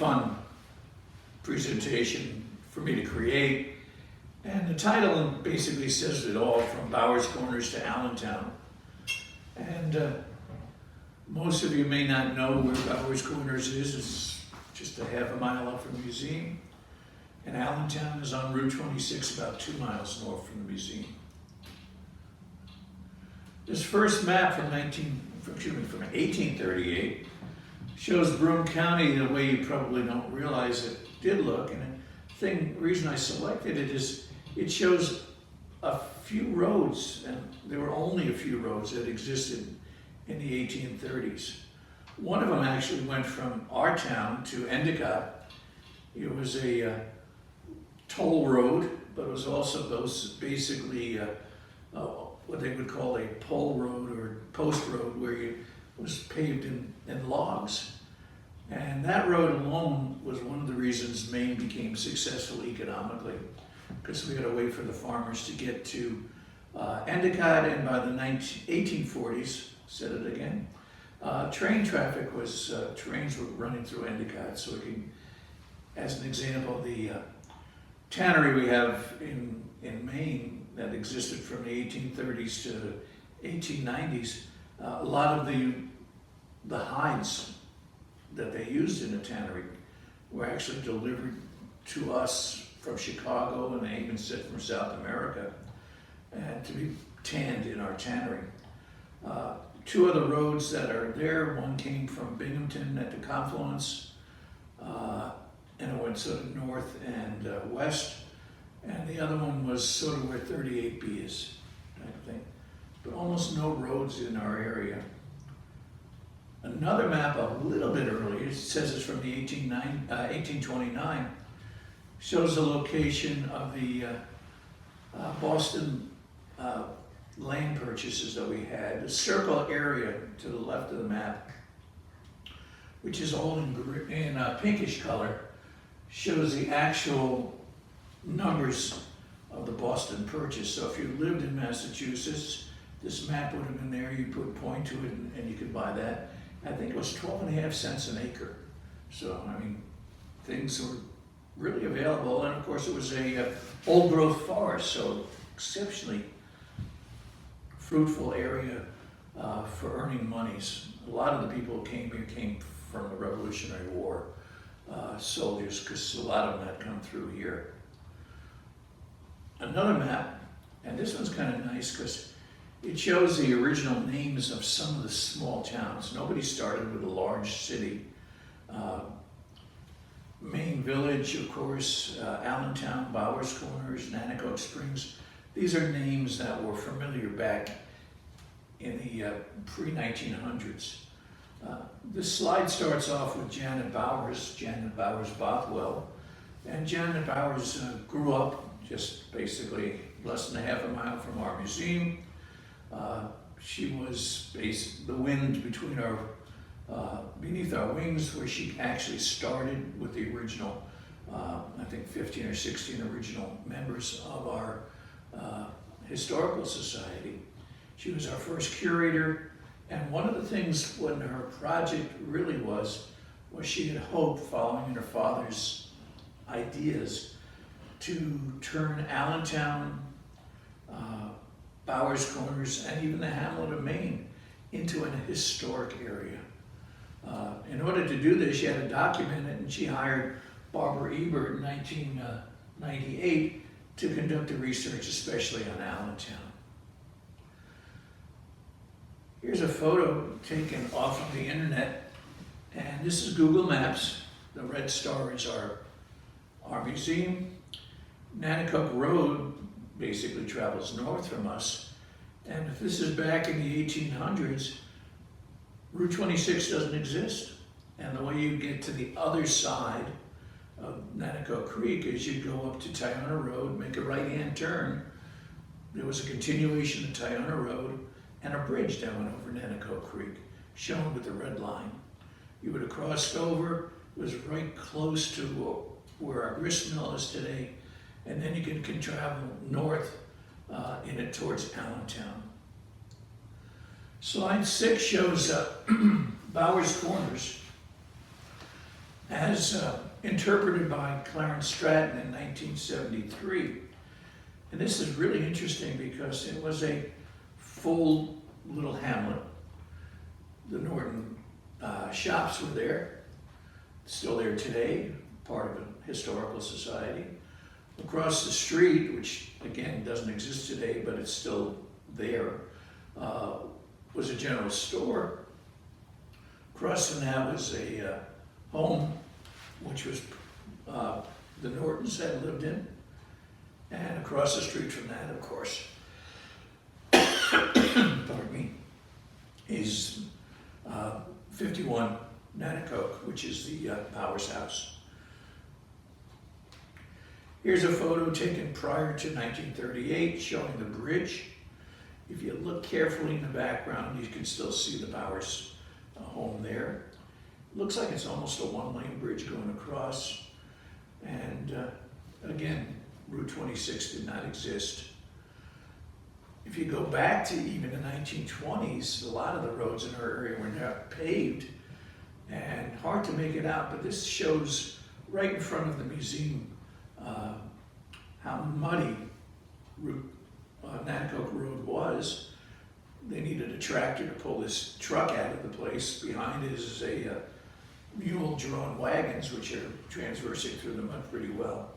fun presentation for me to create. And the title basically says it all, from Bowers Corners to Allentown. And most of you may not know where Bowers Corners is. It's just a half a mile up from the museum. And Allentown is on Route 26, about 2 miles north from the museum. This first map from 1838 shows Broome County the way you probably don't realize it did look. And the reason I selected it is it shows a few roads, and there were only a few roads that existed in the 1830s. One of them actually went from our town to Endicott. It was a toll road, but it was also basically what they would call a pole road or post road, where it was paved in logs. And that road alone was one of the reasons Maine became successful economically, because we had a way for the farmers to get to Endicott, and by the 1840s, said it again, train traffic was, trains were running through Endicott. So it can, as an example, the tannery we have in Maine that existed from the 1830s to the 1890s, a lot of the hides that they used in the tannery were actually delivered to us from Chicago, and they even sent from South America, and to be tanned in our tannery. Two other roads that are there, one came from Binghamton at the confluence, and it went sort of north and west, and the other one was sort of where 38B is, type of thing. But almost no roads in our area. Another map a little bit earlier, it says it's from the 1829, shows the location of the Boston land purchases that we had. The circle area to the left of the map, which is all in pinkish color, shows the actual numbers of the Boston purchase. So if you lived in Massachusetts, this map would have been there. You put a point to it and you could buy that. I think it was 12.5 cents an acre. So, I mean, things were really available. And of course it was a old growth forest, so exceptionally fruitful area for earning monies. A lot of the people who came here came from the Revolutionary War soldiers, because a lot of them had come through here. Another map, and this one's kind of nice because it shows the original names of some of the small towns. Nobody started with a large city. Main Village, of course, Allentown, Bowers Corners, Nanticoke Springs. These are names that were familiar back in the pre-1900s. This slide starts off with Janet Bowers Bothwell. And Janet Bowers grew up just basically less than a half a mile from our museum. She was the wind between beneath our wings, where she actually started with the original, I think 15 or 16 original members of our historical society. She was our first curator, and one of the things when her project really was she had hoped, following in her father's ideas, to turn Allentown, Bowers Corners, and even the hamlet of Maine into an historic area. In order to do this, she had to document it, and she hired Barbara Ebert in 1998 to conduct the research, especially on Allentown. Here's a photo taken off of the internet, and this is Google Maps. The red star is our museum. Nanticoke Road basically travels north from us, and if this is back in the 1800s, Route 26 doesn't exist. And the way you get to the other side of Nanticoke Creek is you go up to Tyona Road, make a right-hand turn. There was a continuation of Tyona Road and a bridge that went over Nanticoke Creek, shown with the red line. You would have crossed over, it was right close to where our grist mill is today, and then you can travel north in it towards Allentown. Slide 6 shows Bowers Corners. as interpreted by Clarence Stratton in 1973. And this is really interesting because it was a full little hamlet. The Norton shops were there, still there today, part of a historical society. Across the street, which again doesn't exist today, but it's still there, was a general store. Across from that was a home, which was the Nortons had lived in. And across the street from that, of course, pardon me, is 51 Nanticoke, which is the Powers house. Here's a photo taken prior to 1938 showing the bridge. If you look carefully in the background, you can still see the Powers home there. Looks like it's almost a one-lane bridge going across. And again, Route 26 did not exist. If you go back to even the 1920s, a lot of the roads in our area were not paved and hard to make it out, but this shows right in front of the museum how muddy Nanticoke Road was. They needed a tractor to pull this truck out of the place. Behind it is a mule-drawn wagons, which are transversing through the mud pretty well.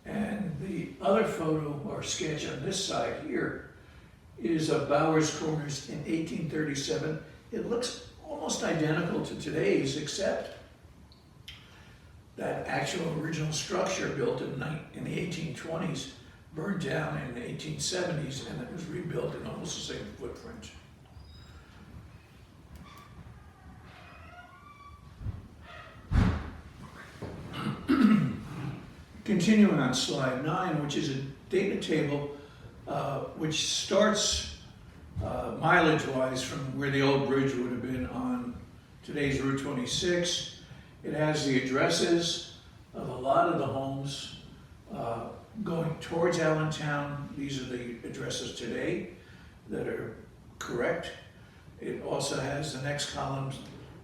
And the other photo or sketch on this side here is of Bowers Corners in 1837. It looks almost identical to today's, except that actual original structure built in the 1820s burned down in the 1870s, and it was rebuilt in almost the same footprint. Continuing on slide 9, which is a data table which starts mileage-wise from where the old bridge would have been on today's Route 26. It has the addresses of a lot of the homes going towards Allentown. These are the addresses today that are correct. It also has the next columns,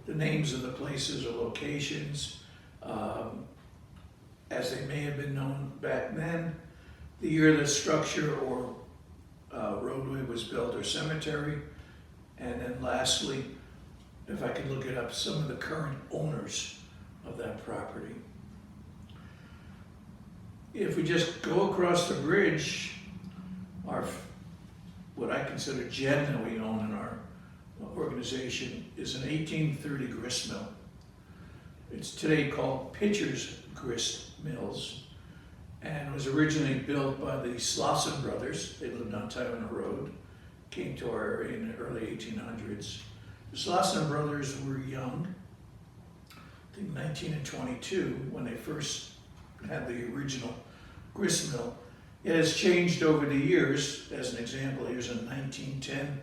the names of the places or locations, as they may have been known back then, the year the structure or roadway was built or cemetery, and then lastly, if I could look it up, some of the current owners of that property. If we just go across the bridge, what I consider gem that we own in our organization is an 1830 grist mill. It's today called Pitcher's Grist Mills, and was originally built by the Slauson brothers. They lived on Tyrone Road, came to our area in the early 1800s. The Slauson brothers were young, I think 19 and 22, when they first had the original grist mill. It has changed over the years. As an example, here's a 1910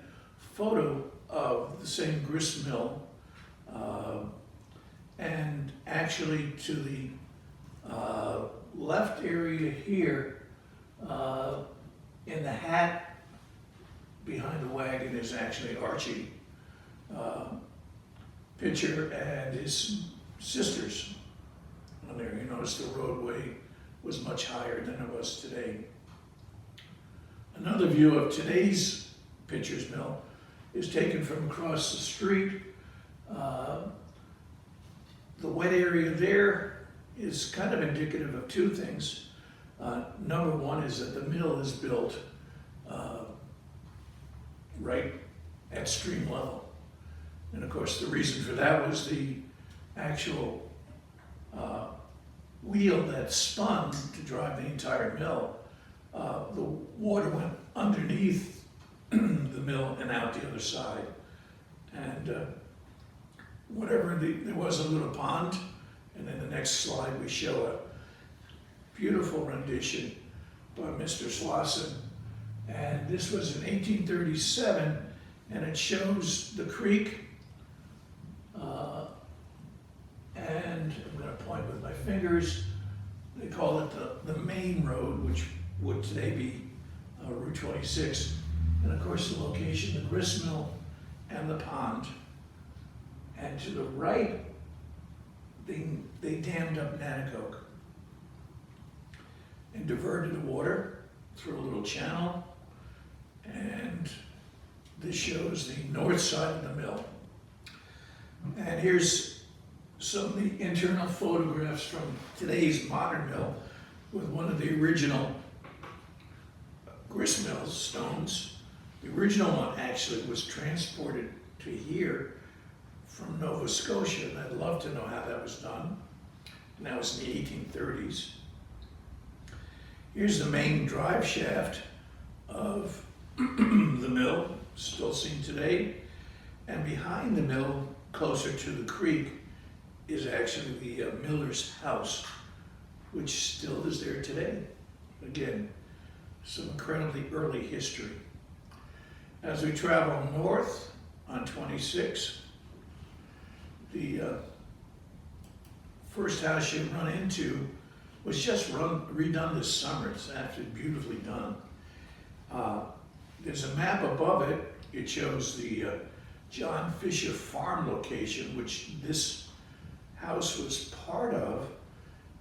photo of the same grist mill, and actually to the left area here, in the hat behind the wagon is actually Archie Pitcher and his sisters on there. You notice the roadway was much higher than it was today. Another view of today's Pitcher's Mill is taken from across the street. The wet area there is kind of indicative of two things. Number one is that the mill is built right at stream level. And of course, the reason for that was the actual wheel that spun to drive the entire mill. The water went underneath the mill and out the other side. And there was a little pond, and then the next slide we show a beautiful rendition by Mr. Slauson. And this was in 1837, and it shows the creek. And I'm going to point with my fingers. They call it the main road, which would today be Route 26. And of course, the location, the grist mill and the pond. And to the right, they dammed up Nanticoke and diverted the water through a little channel. And this shows the north side of the mill. And here's some of the internal photographs from today's modern mill with one of the original grist mills, stones. The original one actually was transported to here from Nova Scotia, and I'd love to know how that was done. And that was in the 1830s. Here's the main drive shaft of the mill, still seen today. And behind the mill, closer to the creek, is actually the miller's house, which still is there today. Again, some incredibly early history. As we travel north on 26, the first house you run into was just redone this summer. It's actually beautifully done. There's a map above it. It shows the John Fisher farm location, which this house was part of.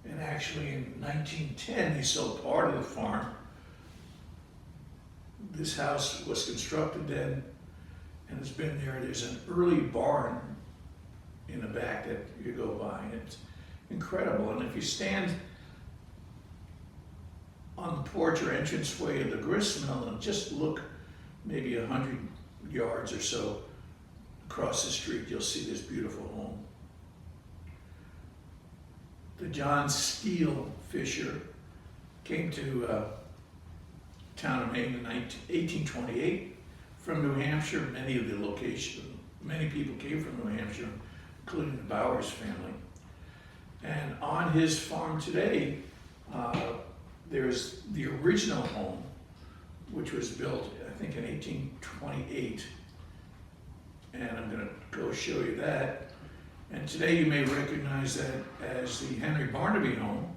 And actually in 1910, he sold part of the farm. This house was constructed then and it's been there. There's an early barn in the back that you go by. It's incredible. And if you stand on the porch or entranceway of the grist mill and just look maybe 100 yards or so across the street, you'll see this beautiful home. The John Steele Fisher came to town of Maine in 1828 from New Hampshire. Many people came from New Hampshire, including the Bowers family. And on his farm today, there's the original home, which was built, I think, in 1828. And I'm going to go show you that. And today you may recognize that as the Henry Barnaby home,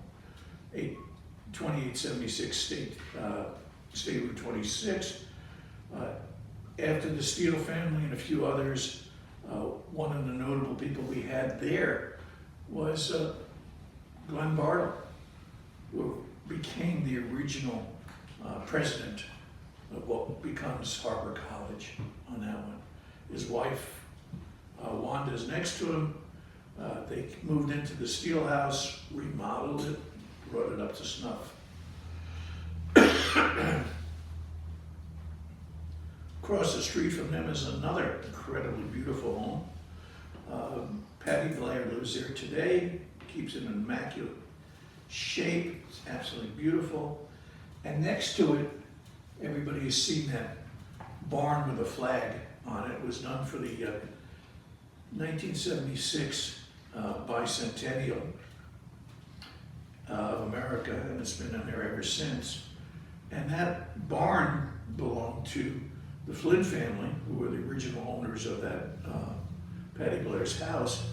2876 State Route 26. After the Steele family and a few others, one of the notable people we had there was Glenn Bartle, who became the original president of what becomes Harbor College on that one. His wife, Wanda's next to him. They moved into the Steele house, remodeled it, brought it up to snuff. Across the street from them is another incredibly beautiful home. Patty Blair lives there today, keeps it in immaculate shape. It's absolutely beautiful. And next to it, everybody has seen that barn with a flag on it. It was done for the 1976 bicentennial of America, and it's been in there ever since. And that barn belonged to the Flynn family, who were the original owners of that Patty Blair's house.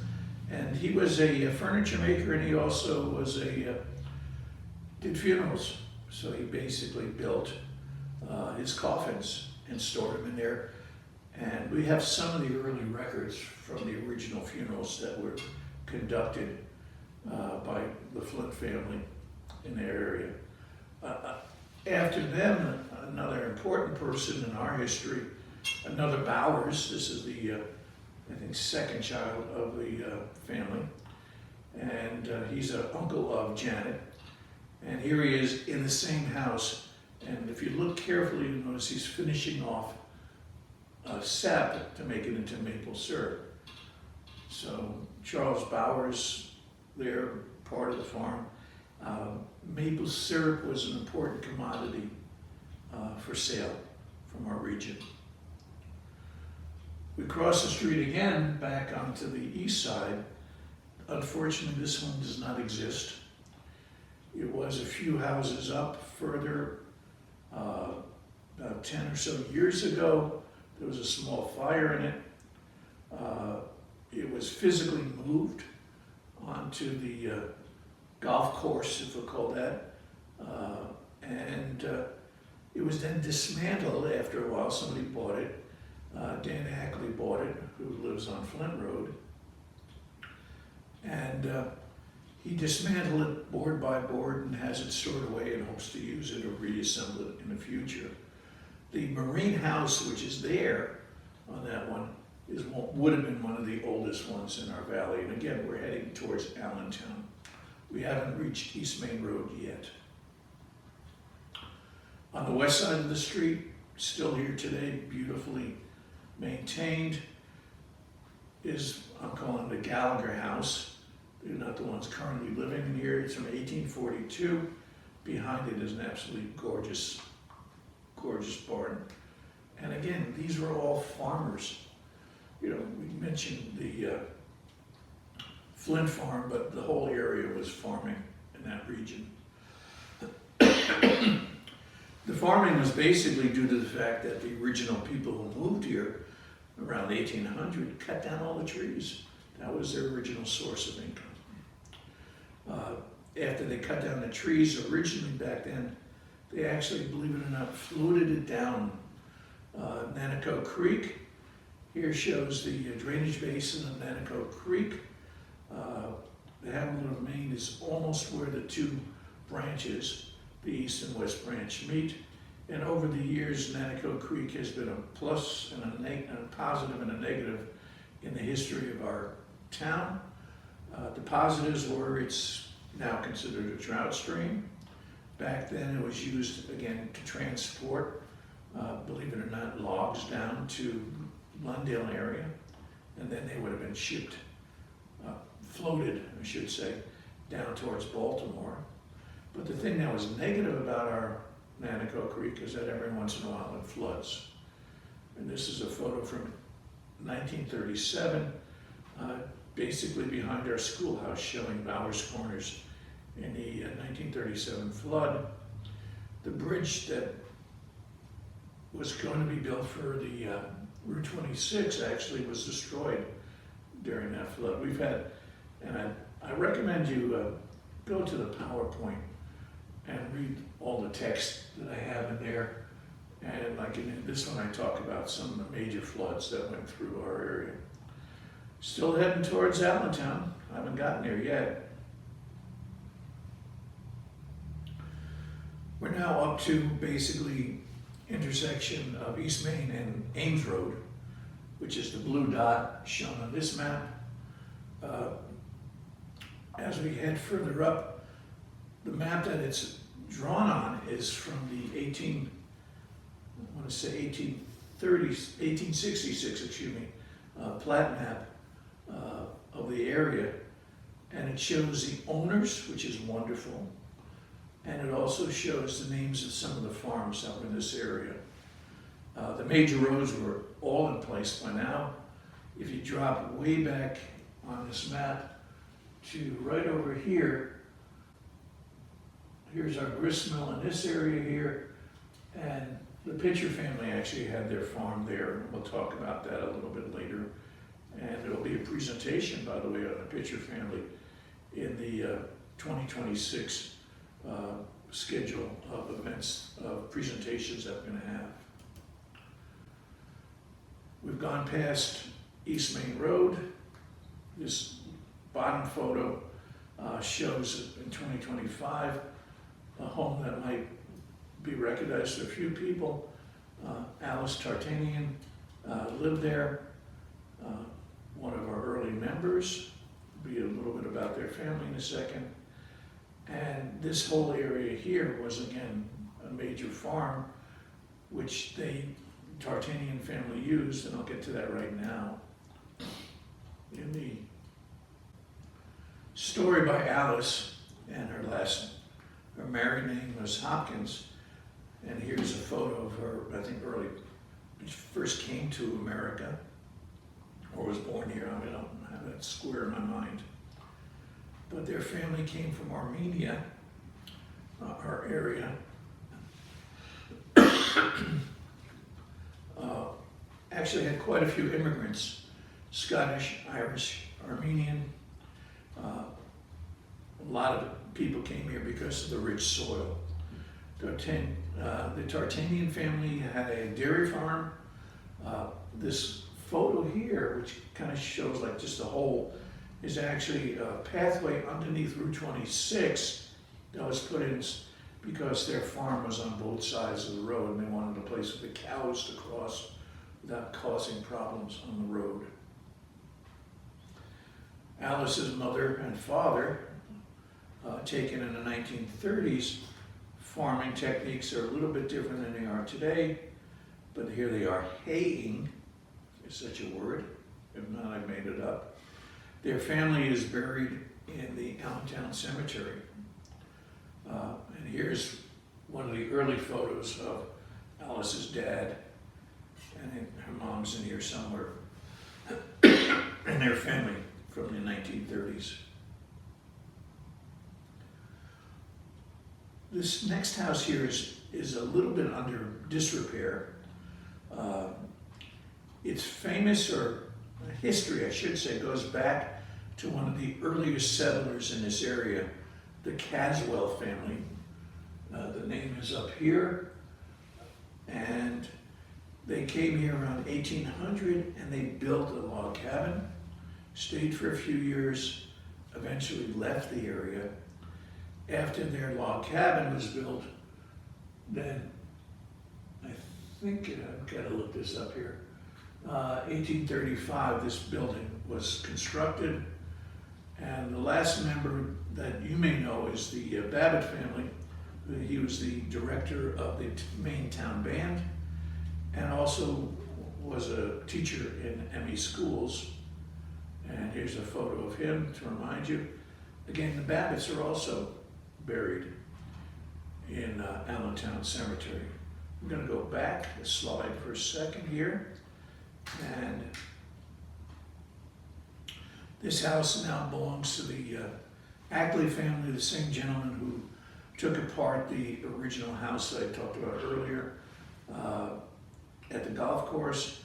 And he was a furniture maker, and he also was did funerals. So he basically built his coffins and stored them in there. And we have some of the early records from the original funerals that were conducted by the Flint family in their area. After them, another important person in our history, another Bowers. This is the, I think, second child of the family. And he's an uncle of Janet. And here he is in the same house. And if you look carefully, you'll notice he's finishing off sap to make it into maple syrup. So Charles Bowers, they're part of the farm. Maple syrup was an important commodity for sale from our region. We cross the street again back onto the east side. Unfortunately, this one does not exist. It was a few houses up further, about 10 or so years ago. There was a small fire in it. It was physically moved onto the golf course, if we'll call that. And it was then dismantled after a while. Somebody bought it. Dan Ackley bought it, who lives on Flint Road. And he dismantled it board by board and has it stored away and hopes to use it or reassemble it in the future. The Marine House, which is there on that one, would have been one of the oldest ones in our valley. And again, we're heading towards Allentown. We haven't reached East Main Road yet. On the west side of the street, still here today, beautifully maintained, is, I'm calling it the Gallagher House. They're not the ones currently living in here. It's from 1842. Behind it is an absolutely gorgeous, gorgeous barn. And again, these were all farmers. You know, we mentioned the Flint farm, but the whole area was farming in that region. The farming was basically due to the fact that the original people who moved here around 1800 cut down all the trees. That was their original source of income. After they cut down the trees, originally back then, they actually, believe it or not, floated it down Nanaco Creek. Here shows the drainage basin of Nanaco Creek. The Hamlet of Maine is almost where the two branches, the east and west branch, meet. And over the years, Nanaco Creek has been a plus and a positive and a negative in the history of our town. The positives were it's now considered a trout stream. Back then it was used again to transport, believe it or not, logs down to Glendale area, and then they would have been shipped, floated, I should say, down towards Baltimore. But the thing that was negative about our Nanaco Creek is that every once in a while it floods. And this is a photo from 1937, basically behind our schoolhouse, showing Bowers Corners in the 1937 flood. The bridge that was going to be built for the Route 26 actually was destroyed during that flood. We've had, and I recommend you go to the PowerPoint and read all the text that I have in there. And like in this one, I talk about some of the major floods that went through our area. Still heading towards Allentown. I haven't gotten there yet. We're now up to basically intersection of East Main and Ames Road, which is the blue dot shown on this map. As we head further up, the map that it's drawn on is from the 1866, excuse me, plat map of the area. And it shows the owners, which is wonderful. And it also shows the names of some of the farms that were in this area. The major roads were all in place by now. If you drop way back on this map to right over here, here's our grist mill in this area here, and the Pitcher family actually had their farm there. We'll talk about that a little bit later. And there'll be a presentation, by the way, on the Pitcher family in the 2026 schedule of events, of presentations that we're going to have. We've gone past East Main Road. This bottom photo shows in 2025 a home that might be recognized to a few people. Alice Tartanian lived there, one of our early members. Be a little bit about their family in a second. And this whole area here was, again, a major farm, which the Tartanian family used, and I'll get to that right now. In the story by Alice, and her married name was Hopkins, and here's a photo of her, I think early, when she first came to America, or was born here. I mean, I don't have that square in my mind. But their family came from Armenia, our area. Actually had quite a few immigrants, Scottish, Irish, Armenian. A lot of people came here because of the rich soil. The Tartanian family had a dairy farm. This photo here, which kind of shows like just a hole is actually a pathway underneath Route 26 that was put in because their farm was on both sides of the road and they wanted a place for the cows to cross without causing problems on the road. Alice's mother and father, taken in the 1930s, farming techniques are a little bit different than they are today, but here they are haying, if such a word. If not, I made it up. Their family is buried in the Allentown Cemetery. And here's one of the early photos of Alice's dad, and her mom's in here somewhere, and their family from the 1930s. This next house here is a little bit under disrepair. Its famous, or history I should say, goes back to one of the earliest settlers in this area, the Caswell family. The name is up here, and they came here around 1800 and they built a log cabin, stayed for a few years, eventually left the area. After their log cabin was built, then I think, I've got to look this up here, 1835 this building was constructed, and the last member that you may know is the Babbitt family. He was the director of the main town band and also was a teacher in ME schools. And here's a photo of him to remind you. Again, the Babbitts are also buried in Allentown Cemetery. I'm going to go back a slide for a second here. And this house now belongs to the Ackley family, the same gentleman who took apart the original house that I talked about earlier at the golf course.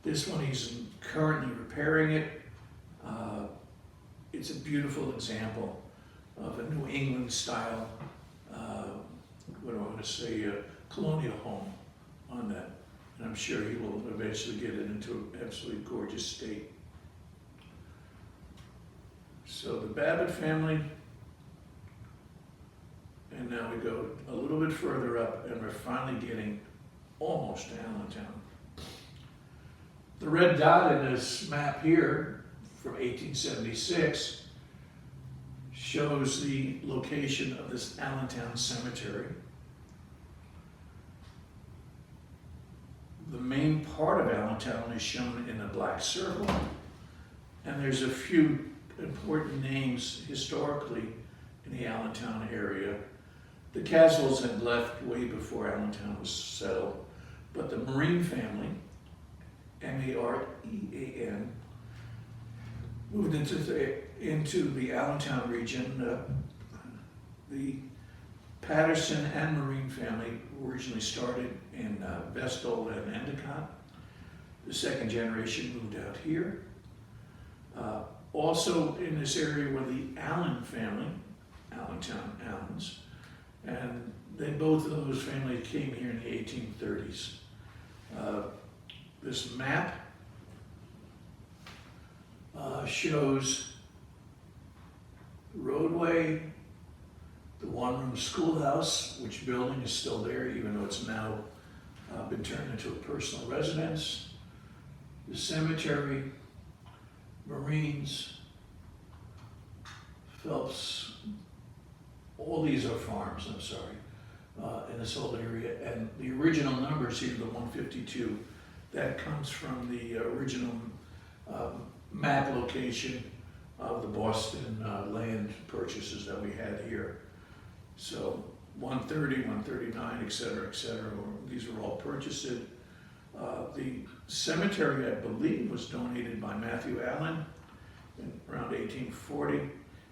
This one he's currently repairing it. It's a beautiful example of a New England style, what do I want to say, colonial home on that. And I'm sure he will eventually get it into an absolutely gorgeous state. So the Babbitt family, and now we go a little bit further up and we're finally getting almost to Allentown. The red dot in this map here from 1876 shows the location of this Allentown Cemetery. The main part of Allentown is shown in a black circle, and there's a few important names historically in the Allentown area. The Caswells had left way before Allentown was settled, but the Marine family, M-A-R-E-A-N, moved into the Allentown region. The Patterson and Marine family originally started in Vestal and Endicott. The second generation moved out here. Also in this area were the Allen family, Allentown Allens, and both of those families came here in the 1830s. This map shows the roadway, the one-room schoolhouse, which building is still there, even though it's now been turned into a personal residence, the cemetery, Marines, Phelps, all these are farms, I'm sorry, in this whole area. And the original numbers here, the 152, that comes from the original map location of the Boston land purchases that we had here. So 130, 139, et cetera, these were all purchased. The cemetery, I believe, was donated by Matthew Allen in around 1840.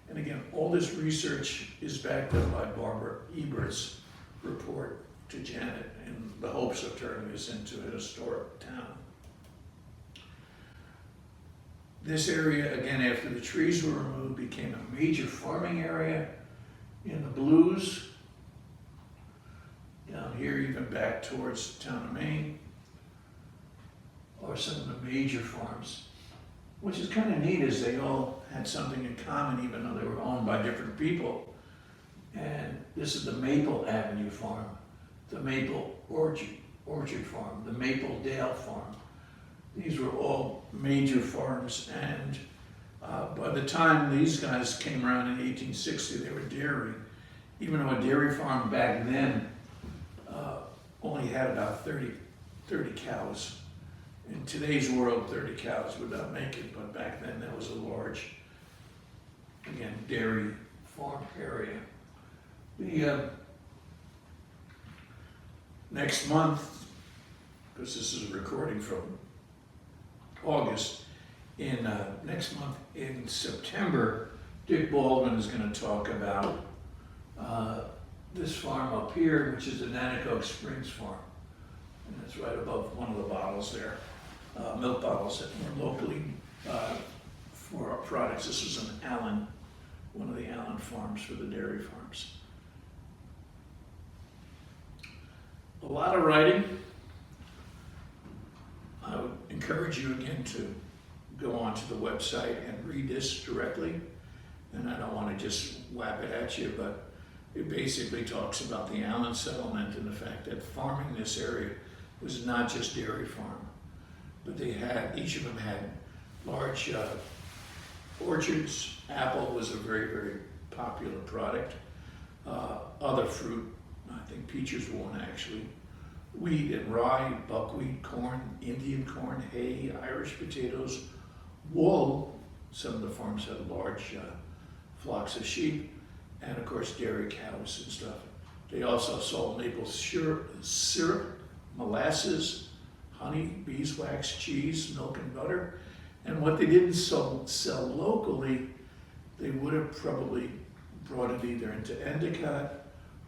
And again, all this research is backed up by Barbara Ebert's report to Janet in the hopes of turning this into a historic town. This area, again, after the trees were removed, became a major farming area. In the blues, down here, even back towards the town of Maine, are some of the major farms which is kind of neat, is they all had something in common, even though they were owned by different people. And this is the Maple Avenue Farm, the Maple Orchard Farm, the Maple Dale Farm. These were all major farms, and by the time these guys came around in 1860, they were dairy. Even though a dairy farm back then only had about 30 cows. In today's world, 30 cows would not make it, but back then that was a large, again, dairy farm area. The next month, because this is a recording from August, next month in September, Dick Baldwin is going to talk about this farm up here, which is the Nanticoke Springs Farm. And it's right above one of the bottles there, milk bottles that were locally for our products. This was an Allen, one of the Allen farms for the dairy farms. A lot of writing. I would encourage you again to go onto the website and read this directly. And I don't want to just whap it at you, but it basically talks about the Allen settlement and the fact that farming this area was not just dairy farm, but they had, each of them had large orchards. Apple was a very, very popular product. Other fruit, I think peaches were one actually. Wheat and rye, buckwheat, corn, Indian corn, hay, Irish potatoes, wool. Some of the farms had large flocks of sheep, and of course dairy cows and stuff. They also sold maple syrup, molasses, honey, beeswax, cheese, milk and butter. And what they didn't sell locally, they would have probably brought it either into Endicott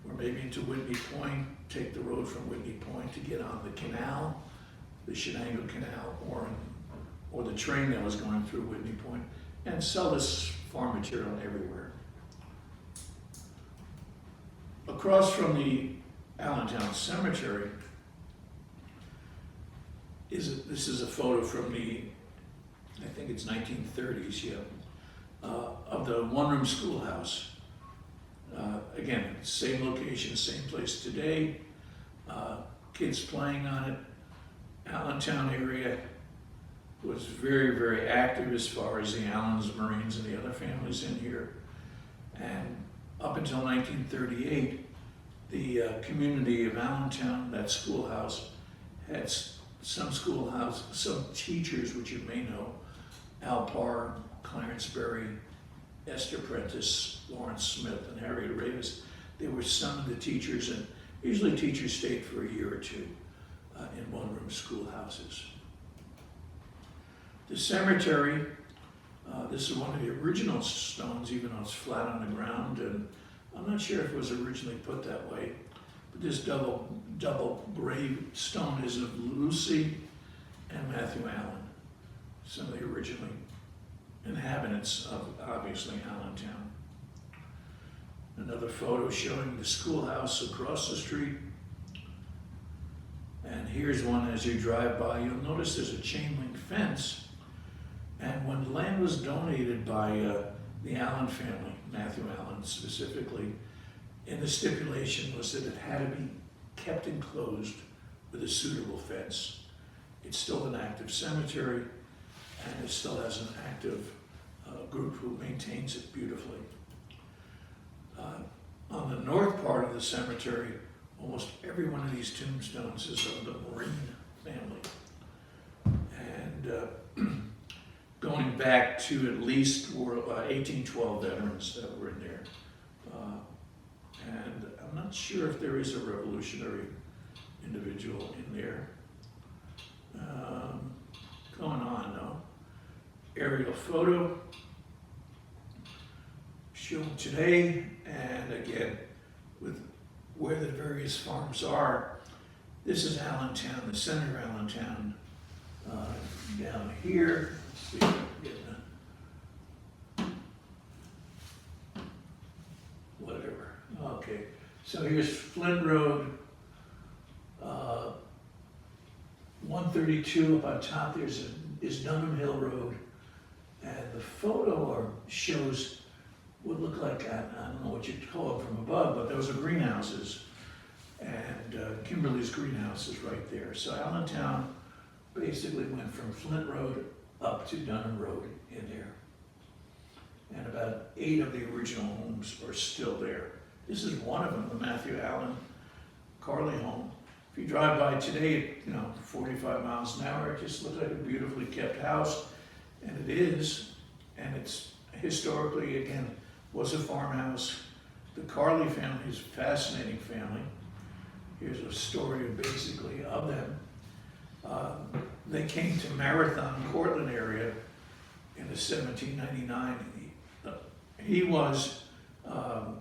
or maybe into Whitney Point, take the road from Whitney Point to get on the canal, the Shenango Canal, or the train that was going through Whitney Point, and sell this farm material everywhere. Across from the Allentown Cemetery, this is a photo from the, I think it's 1930s, yeah, of the one-room schoolhouse. Again, same location, same place today. Kids playing on it. Allentown area was very, very active as far as the Allens, Marines, and the other families in here. And up until 1938, the community of Allentown, that schoolhouse, had some teachers, which you may know, Al Parr, Clarence Berry, Esther Prentice, Lawrence Smith, and Harriet Ravis. They were some of the teachers, and usually teachers stayed for a year or two in one-room schoolhouses. The cemetery, this is one of the original stones, even though it's flat on the ground, and I'm not sure if it was originally put that way, but this double grave stone is of Lucy and Matthew Allen, some of the original inhabitants of, obviously, Allentown. Another photo showing the schoolhouse across the street. And here's one as you drive by. You'll notice there's a chain link fence. And when land was donated by the Allen family, Matthew Allen specifically, and the stipulation was that it had to be kept enclosed with a suitable fence. It's still an active cemetery, and it still has an active group who maintains it beautifully. On the north part of the cemetery, almost every one of these tombstones is of the Marine family. And going back to at least 1812 veterans that were in there. And I'm not sure if there is a revolutionary individual in there. Going on though. Aerial photo shown today, and again, with where the various farms are. This is Allentown, the center of Allentown. Down here, let's see if I can get whatever. Okay, so here's Flint Road, 132 up on top. Is Dunham Hill Road, And the photo shows what looked like, I don't know what you'd call it from above, but those are greenhouses. And Kimberly's greenhouse is right there. So Allentown basically went from Flint Road up to Dunham Road in there. And about 8 of the original homes are still there. This is one of them, the Matthew Allen Carley home. If you drive by today, 45 miles an hour, it just looks like a beautifully kept house. And it is, and it's historically, again, was a farmhouse. The Carley family is a fascinating family. Here's a story basically of them. They came to Marathon, Cortland area in the 1799. He was, I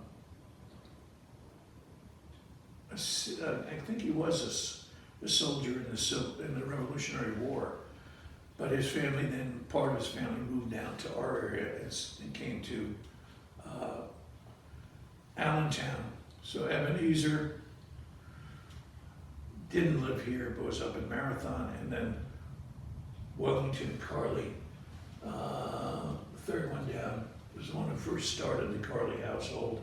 think he was a soldier in the Revolutionary War. But his family then, part of his family moved down to our area and came to Allentown. So Ebenezer didn't live here, but was up in Marathon, and then Wellington Carley, the third one down, was the one who first started the Carley household.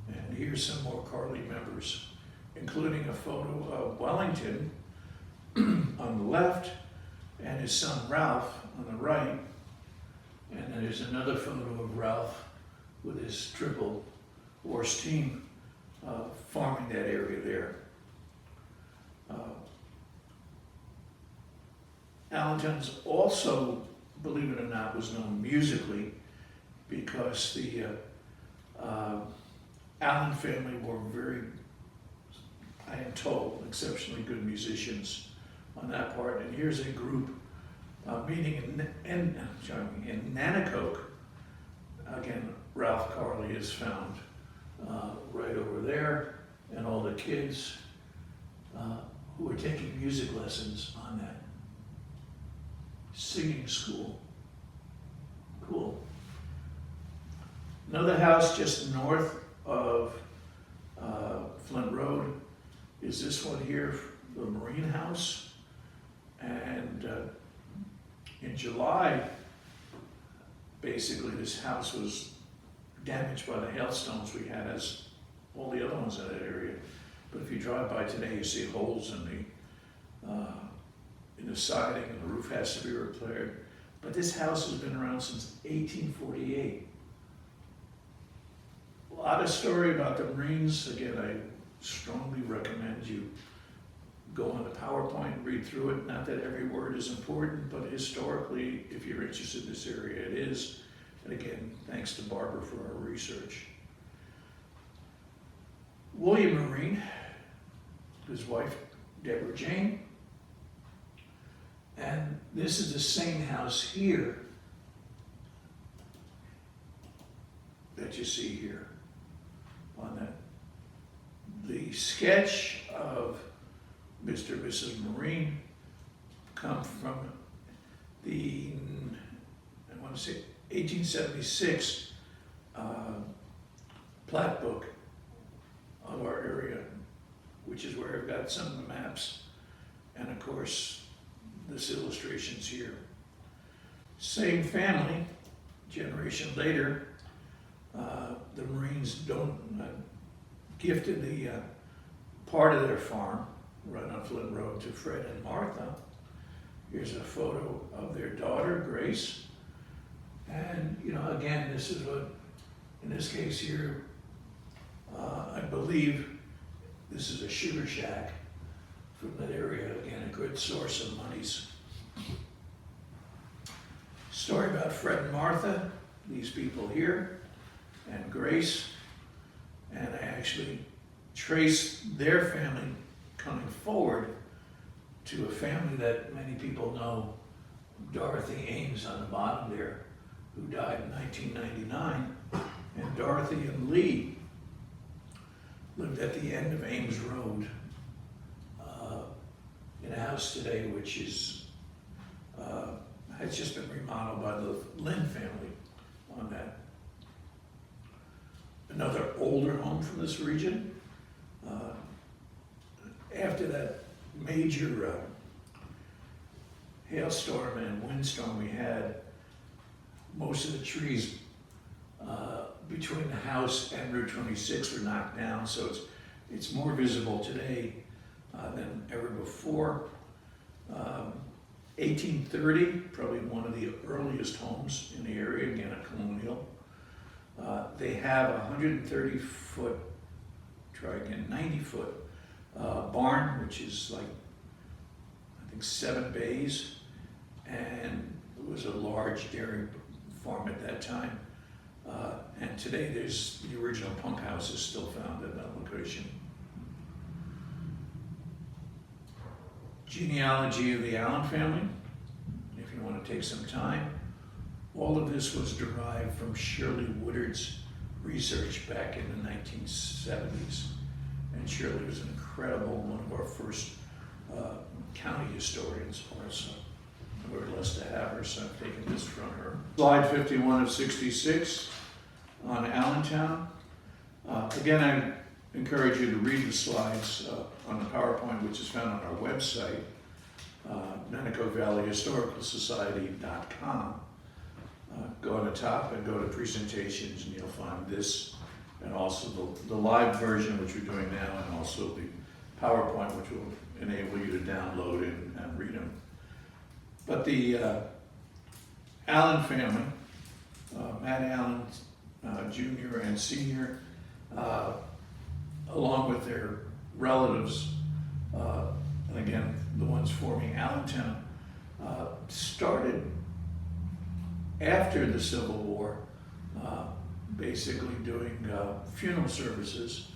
And here's some more Carley members, including a photo of Wellington on the left, and his son Ralph on the right. And then there's another photo of Ralph with his triple horse team farming that area there. Allentown's also, believe it or not, was known musically because the Allen family were very, I am told, exceptionally good musicians on that part. And here's a group meeting in Nanticoke. Again, Ralph Carley is found right over there, and all the kids who are taking music lessons on that singing school. Cool. Another house just north of Flint Road is this one here, the Marine House. And in July, basically this house was damaged by the hailstones we had, as all the other ones in that area. But if you drive by today, you see holes in the siding, and the roof has to be repaired. But this house has been around since 1848. A lot of story about the Marines. Again, I strongly recommend you go on the PowerPoint, read through it. Not that every word is important, but historically, if you're interested in this area, it is. And again, thanks to Barbara for our research. William Marine, his wife, Deborah Jane. And this is the same house here that you see here on that. The sketch of Mr. and Mrs. Marine come from the, I want to say, 1876 plat book of our area, which is where I've got some of the maps, and of course this illustration's here. Same family, generation later, the Marines gifted the part of their farm right on Flint Road to Fred and Martha. Here's a photo of their daughter, Grace. And, again, this is what, in this case here, I believe this is a sugar shack from that area. Again, a good source of monies. Story about Fred and Martha, these people here, and Grace. And I actually traced their family coming forward to a family that many people know, Dorothy Ames on the bottom there, who died in 1999. And Dorothy and Lee lived at the end of Ames Road in a house today which is has just been remodeled by the Lynn family on that. Another older home from this region. After that major hailstorm and windstorm we had most of the trees between the house and Route 26 were knocked down, so it's more visible today than ever before. 1830, probably one of the earliest homes in the area, again a colonial. They have a 130-foot, 90-foot barn, which is like, I think 7 bays, and it was a large dairy farm at that time. And today there's the original pump house is still found at that location. Genealogy of the Allen family, if you want to take some time. All of this was derived from Shirley Woodard's research back in the 1970s. And Shirley was an incredible, one of our first county historians also. We're blessed to have her, so I've taken this from her. Slide 51 of 66 on Allentown. Again, I encourage you to read the slides on the PowerPoint, which is found on our website, Nanticoke Valley Historical Society.com. Go on the top and go to presentations, and you'll find this, and also the live version, which we're doing now, and also the PowerPoint, which will enable you to download and read them. But the Allen family, Matt Allen Jr. and Sr., along with their relatives, and again, the ones forming Allentown, started after the Civil War, basically doing funeral services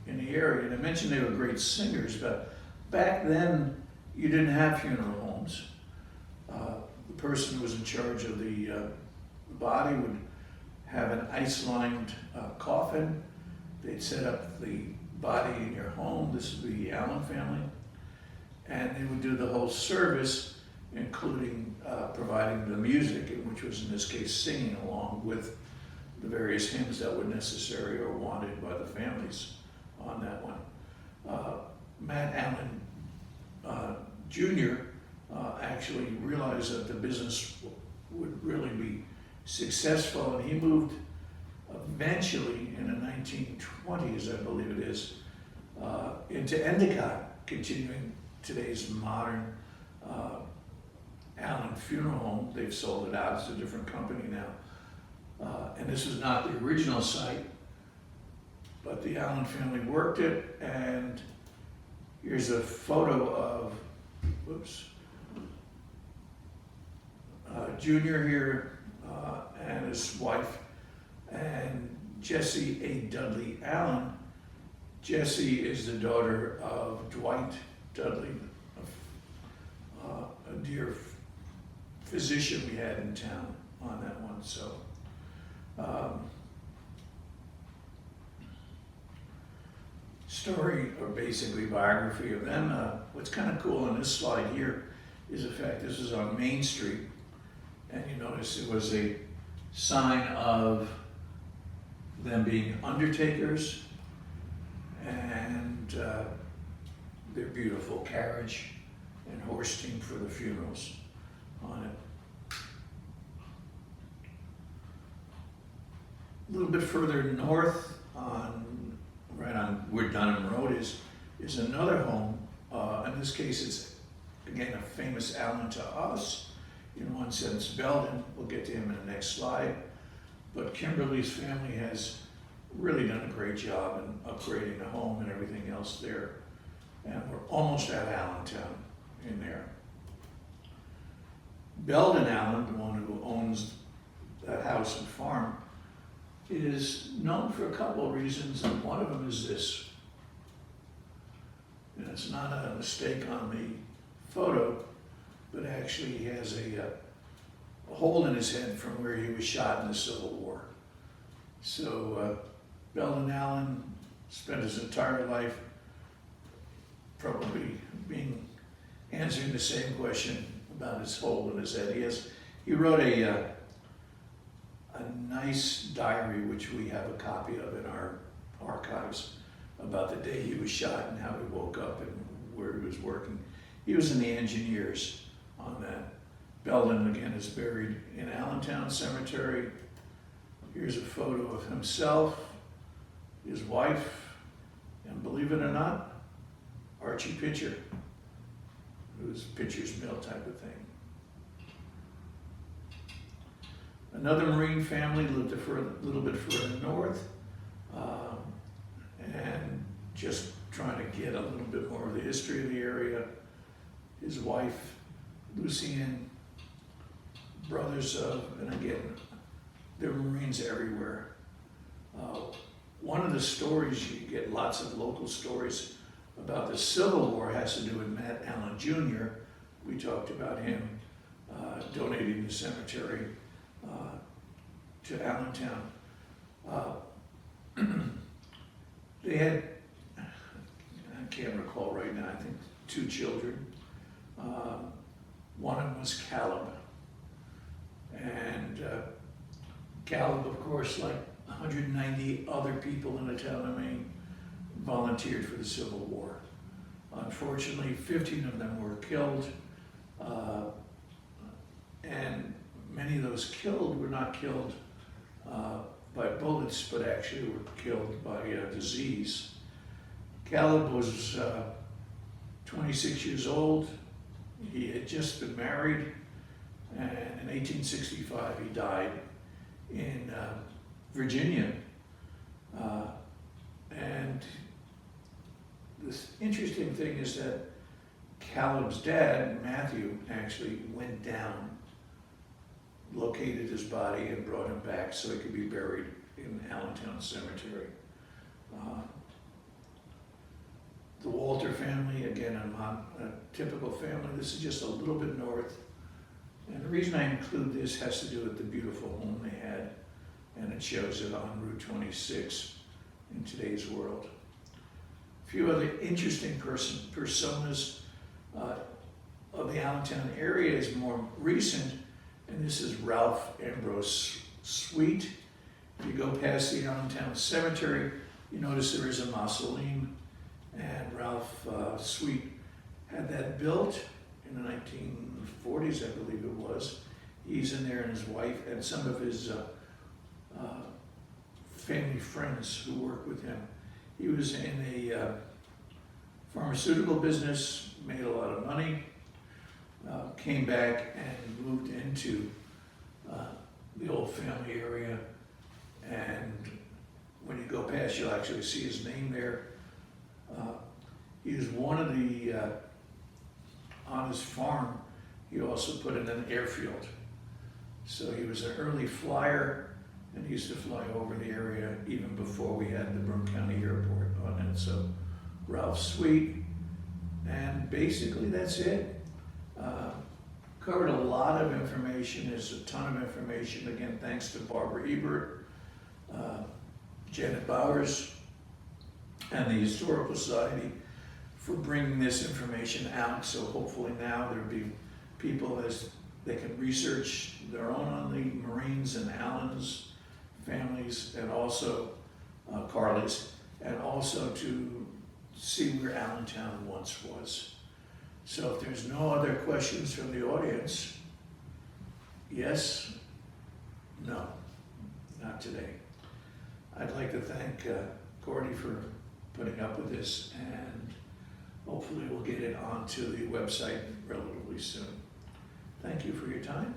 in the area. And I mentioned they were great singers, but back then you didn't have funeral homes. The person who was in charge of the body would have an ice-lined coffin. They'd set up the body in your home. This would be the Allen family. And they would do the whole service, including providing the music, which was in this case singing along with the various hymns that were necessary or wanted by the families on that one. Matt Allen Jr. Actually realized that the business would really be successful, and he moved eventually in the 1920s, I believe it is, into Endicott, continuing today's modern Allen Funeral Home. They've sold it out, it's a different company now. And this was not the original site, but the Allen family worked it, and here's a photo of, Junior here and his wife, and Jessie A. Dudley Allen. Jessie is the daughter of Dwight Dudley, a dear physician we had in town on that one. So, story, or basically biography of them. What's kind of cool on this slide here is the fact this is on Main Street, and you notice it was a sign of them being undertakers and their beautiful carriage and horse team for the funerals on it. A little bit further north, right on where Dunham Road is another home. In this case, it's again a famous Allen to us. In one sense, Belden. We'll get to him in the next slide. But Kimberly's family has really done a great job in upgrading the home and everything else there. And we're almost at Allentown in there. Belden Allen, the one who owns that house and farm, is known for a couple of reasons, and one of them is this. And it's not a mistake on the photo, but actually he has a hole in his head from where he was shot in the Civil War. So Belden Allen spent his entire life probably answering the same question about his hole in his head. He wrote a nice diary, which we have a copy of in our archives, about the day he was shot and how he woke up and where he was working. He was in the engineers on that. Belden, again, is buried in Allentown Cemetery. Here's a photo of himself, his wife, and believe it or not, Archie Pitcher, who's Pitcher's Mill type of thing. Another Marine family lived a little bit further north, and just trying to get a little bit more of the history of the area. His wife, Lucian, brothers of, and again, there are Marines everywhere. One of the stories, you get lots of local stories about the Civil War, has to do with Matt Allen Jr. We talked about him donating the cemetery to Allentown. They had, I can't recall right now, I think 2 children. One of them was Caleb. And Caleb, of course, like 190 other people in the town of Maine, volunteered for the Civil War. Unfortunately, 15 of them were killed, and many of those killed were not killed by bullets, but actually were killed by disease. Caleb was 26 years old. He had just been married, and in 1865 he died in Virginia. And this interesting thing is that Caleb's dad, Matthew, actually went down, located his body, and brought him back so he could be buried in Allentown Cemetery. The Walter family, again, a typical family. This is just a little bit north. And the reason I include this has to do with the beautiful home they had, and it shows it on Route 26 in today's world. A few other interesting personas of the Allentown area is more recent, and this is Ralph Ambrose Sweet. If you go past the Allentown Cemetery, you notice there is a mausoleum, and Ralph Sweet had that built in the 1940s, I believe it was. He's in there, and his wife, and some of his family friends who work with him. He was in a pharmaceutical business, made a lot of money, came back and moved into the old family area. And when you go past, you'll actually see his name there. He was one of the, on his farm, he also put in an airfield. So he was an early flyer, and he used to fly over the area even before we had the Broome County Airport on it. So Ralph Sweet, and basically that's it. Covered a lot of information. There's a ton of information. Again, thanks to Barbara Ebert, Janet Bowers, and the Historical Society for bringing this information out. So hopefully now there'll be people as they can research their own on the Marines and Allen's families, and also Carly's, and also to see where Allentown once was. So if there's no other questions from the audience, yes, no, not today. I'd like to thank Cordy for putting up with this, and hopefully we'll get it onto the website relatively soon. Thank you for your time.